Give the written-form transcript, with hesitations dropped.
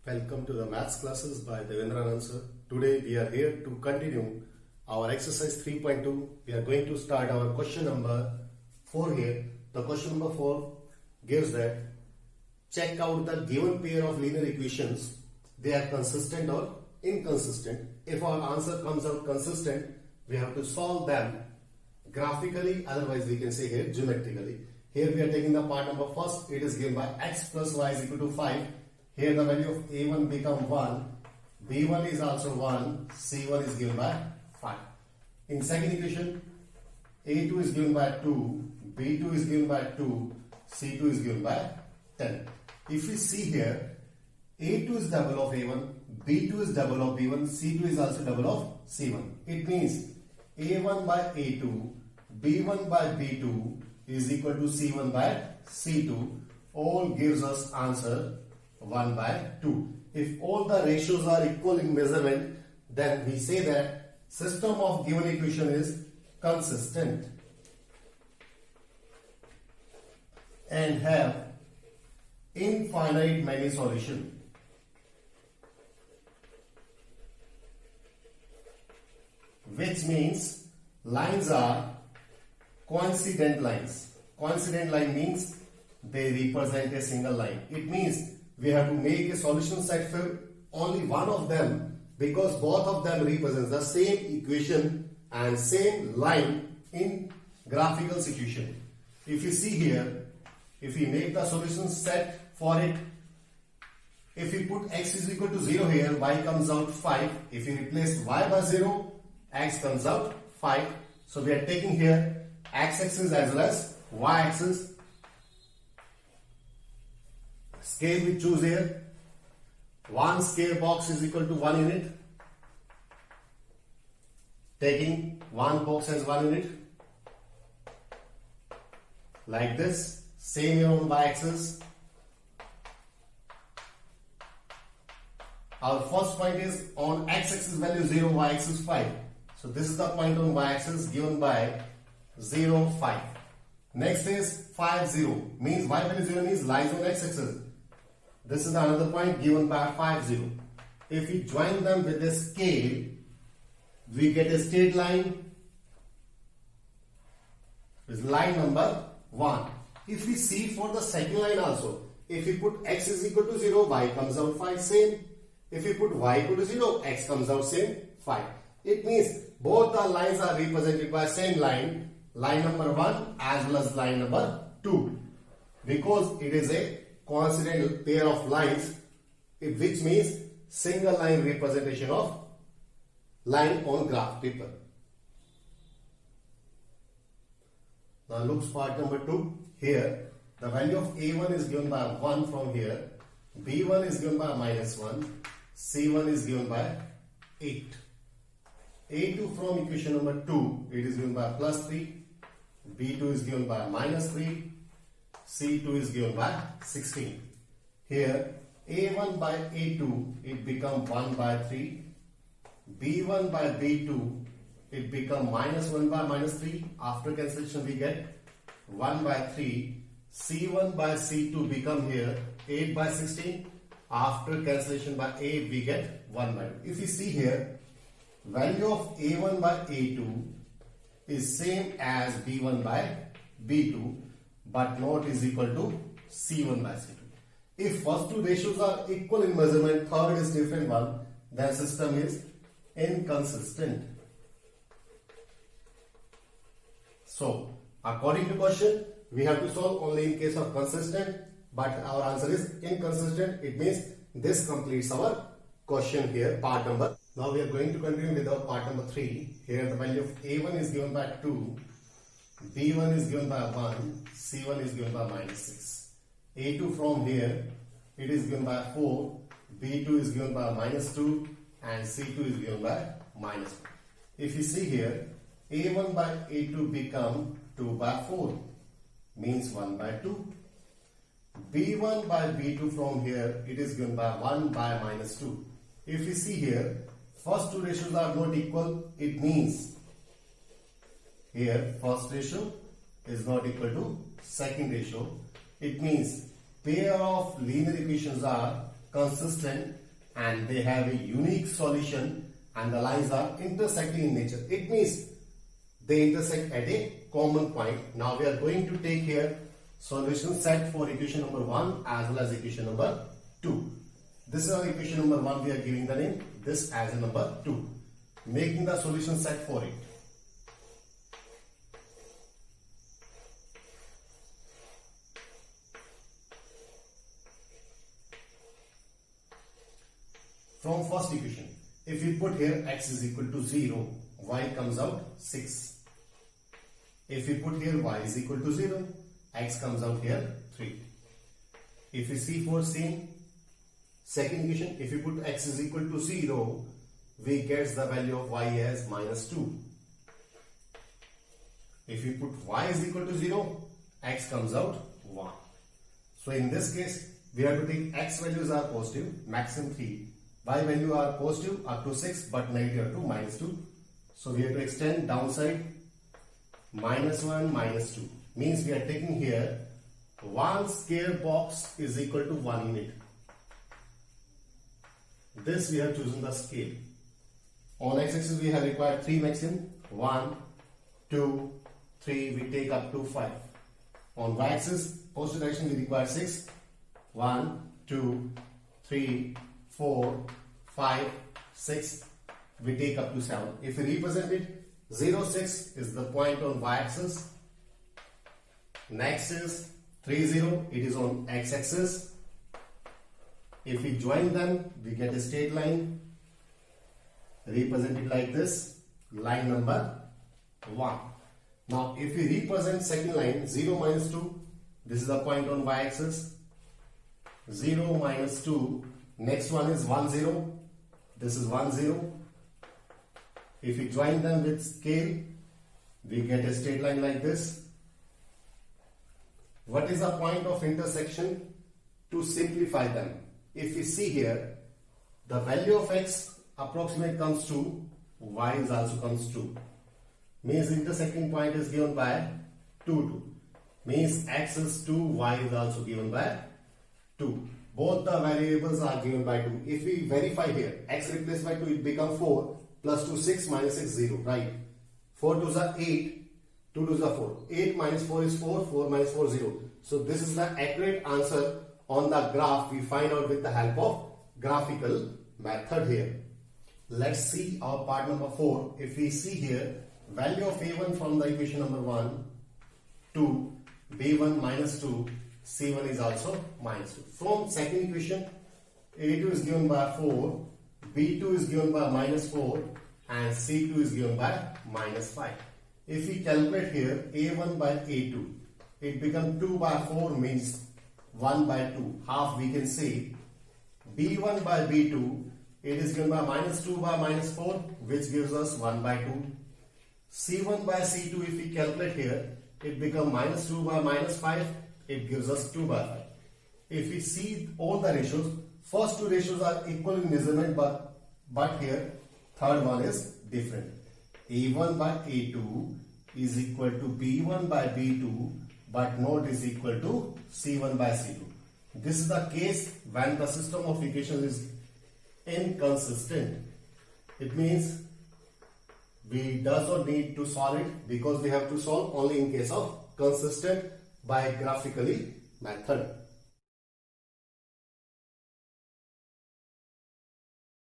Welcome to the maths classes by Devendra Anand sir. Today we are here to continue our exercise 3.2. We are going to start our question number 4 here. The question number 4 gives that check out the given pair of linear equations. They are consistent or inconsistent. If our answer comes out consistent, we have to solve them graphically, otherwise we can say here geometrically. Here we are taking the part number first. It is given by x plus y is equal to 5. Here the value of a1 become 1, b1 is also 1, c1 is given by 5. In second equation, a2 is given by 2, b2 is given by 2, c2 is given by 10. If we see here, a2 is double of a1, b2 is double of b1, c2 is also double of c1. It means a1 by a2, b1 by b2 is equal to c1 by c2. All gives us answer 1 by 2. If all the ratios are equal in measurement, then we say that system of given equation is consistent and have infinite many solutions. Which means lines are coincident lines. Coincident line means they represent a single line. It means we have to make a solution set for only one of them because both of them represents the same equation and same line in graphical situation. If you see here, if we make the solution set for it, if we put x is equal to 0 here, y comes out 5. If we replace y by 0, x comes out 5. So we are taking here x-axis as well as y-axis. Scale we choose here. One scale box is equal to 1 unit. Taking one box as 1 unit. Like this. Same here on y-axis. Our first point is on x-axis value 0, y-axis 5. So this is the point on y-axis given by 0, 5. Next is 5, 0. Means y value 0 means lies on x-axis. This is another point given by 5, 0. If we join them with a scale, we get a straight line with line number 1. If we see for the second line also, if we put x is equal to 0, y comes out 5, same. If we put y equal to 0, x comes out same, 5. It means both the lines are represented by same line number 1 as well as line number 2. Because it is a coincident pair of lines, which means single line representation of line on graph paper. Now looks part number 2. Here the value of a1 is given by 1 from here, b1 is given by -1, c1 is given by 8. a2 from equation number 2, it is given by +3, b2 is given by -3, c2 is given by 16. Here a1 by a2 it become 1 by 3, b1 by b2 it become -1 by -3. After cancellation we get 1 by 3. c1 by c2 become here 8 by 16. After cancellation by 8 we get 1 by 2. If you see here, value of a1 by a2 is same as b1 by b2, but not is equal to c1 by c2. If first two ratios are equal in measurement, third is different one, then system is inconsistent. So according to question, we have to solve only in case of consistent, but our answer is inconsistent. It means this completes our question here, part number. Now we are going to continue with our part number 3. Here the value of a1 is given by 2, b1 is given by 1, c1 is given by -6. a2 from here, it is given by 4, b2 is given by -2, and c2 is given by -1. If you see here, a1 by a2 become 2 by 4, means 1 by 2. b1 by b2 from here, it is given by 1 by -2. If you see here, first two ratios are not equal, it means here first ratio is not equal to second ratio. It means pair of linear equations are consistent and they have a unique solution and the lines are intersecting in nature. It means they intersect at a common point. Now we are going to take here solution set for equation number 1 as well as equation number 2. This is our equation number 1, we are giving the name, this as a number 2. Making the solution set for it. From first equation, if we put here x is equal to 0, y comes out 6. If we put here y is equal to 0, x comes out here 3. If we see for same second equation, if we put x is equal to 0, we get the value of y as minus 2. If we put y is equal to 0, x comes out 1. So in this case, we have to take x values are positive, maximum 3. Y value are positive up to 6 but negative up to minus 2. So we have to extend downside minus 1, minus 2. Means we are taking here 1 square box is equal to 1 unit. This we have chosen the scale. On x-axis we have required 3 maximum. 1, 2, 3 we take up to 5. On y-axis positive direction we require 6. 1, 2, 3, 4, 5, 6 we take up to 7. If we represent it, 0, 6 is the point on y-axis. Next is 3, 0, it is on x-axis. If we join them, we get a straight line represented like this, line number 1. Now if we represent second line, 0, minus 2, this is the point on y-axis. 0, minus 2, next one is 1, 0, this is 1, 0. If we join them with scale, we get a straight line like this. What is the point of intersection? To simplify them, if we see here, the value of x approximate comes to, y is also comes to. Means intersecting point is given by 2, 2. Means x is 2, y is also given by 2. Both the variables are given by 2. If we verify here, x replaced by 2, it becomes 4, plus 2, 6, minus 6, 0, right? 4 2s are 8, 2 2s are 4. 8 minus 4 is 4, 4 minus 4, 0. So this is the accurate answer on the graph we find out with the help of graphical method here. Let's see our part number 4. If we see here, value of a1 from the equation number 1, 2, b1 minus 2, c1 is also minus 2. From second equation, a2 is given by 4, b2 is given by minus 4 and c2 is given by minus 5. If we calculate here a1 by a2, it becomes 2 by 4 means 1 by 2, half we can say. b1 by b2, it is given by minus 2 by minus 4, which gives us 1 by 2. c1 by c2, if we calculate here, it becomes minus 2 by minus 5, it gives us 2 by 5. If we see all the ratios, first two ratios are equal in measurement, but here third one is different. a1 by a2 is equal to b1 by b2, but not is equal to c1 by c2. This is the case when the system of equations is inconsistent. It means we does not need to solve it because we have to solve only in case of consistent by graphically method.